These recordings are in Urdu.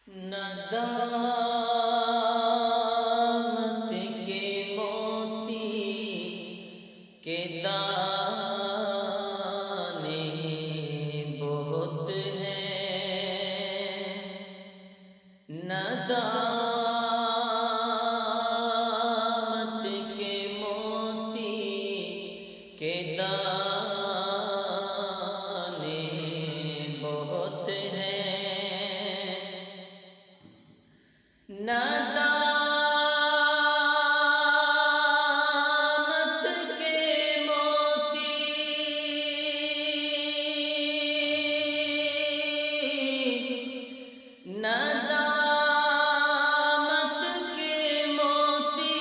ندامت کے موتی کے دانے بہت ہیں، ندامت کے موتی کے دانے بہت ہیں، ندامت کے موتی ندامت کے موتی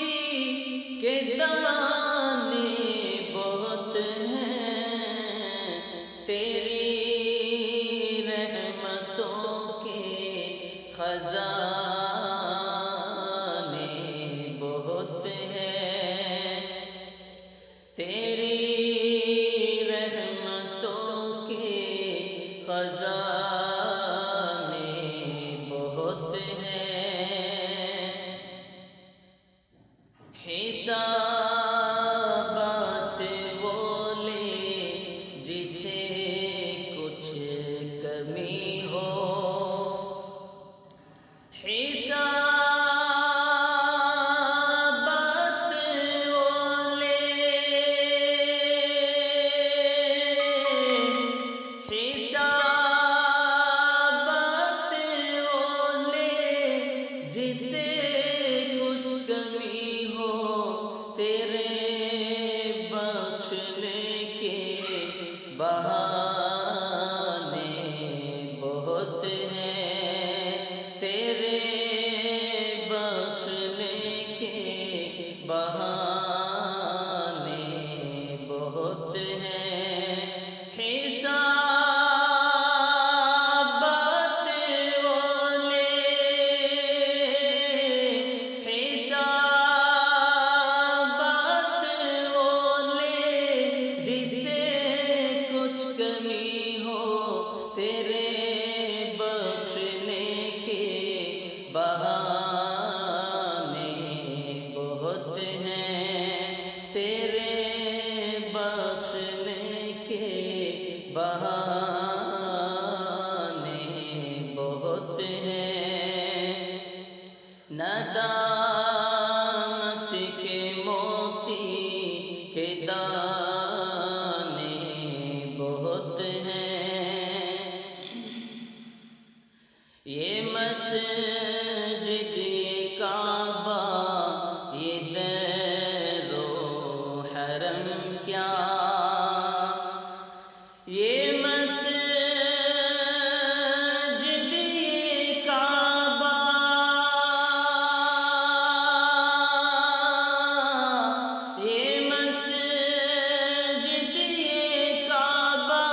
کے دانے بہت ہیں، تیری رحمتوں کے خزانے بہت ہیں، تیری رحمتوں کے خزانے بہت ہیں، حسابات وہ لے جسے کچھ کمی ہو، حسابات وہ لے، حسابات وہ لے جسے کچھ کمی ہو، تیرے بخشنے کے بہانے بہت ہیں، تیرے بخشنے کے بہانے بہت ہیں، حسابات وہ لے، حسابات وہ لے جسے کچھ کمی ہو، تیرے بخشنے کے بہانے بہت ہیں، تیرے بخشنے کے بہانے بہت ہیں، ندامت کے موتی کے دانے بہت ہیں، یہ مسجد یہ کعبہ یہ دیر و حرم کیا، یہ مسجد یہ کعبہ یہ مسجد یہ کعبہ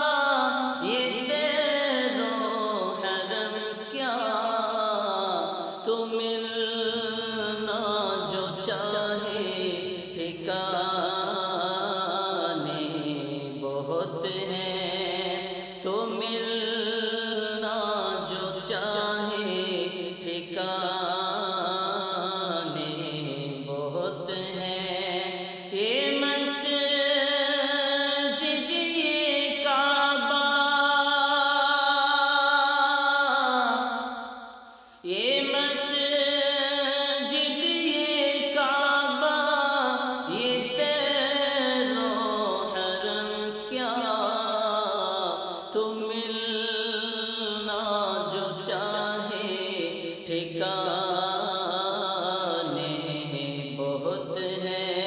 یہ دیر و حرم کیا، تو ملنا جو چاہے ٹھکانے بہت ہیں، تو ملنا جو چاہے ٹھکانے بہت ہیں، یہ مسجد یہ کعبہ یہ مسجد یہ کعبہ یہ دیر و حرم کیا، تو ملنا جو چاہے ٹھکانے بہت ہیں،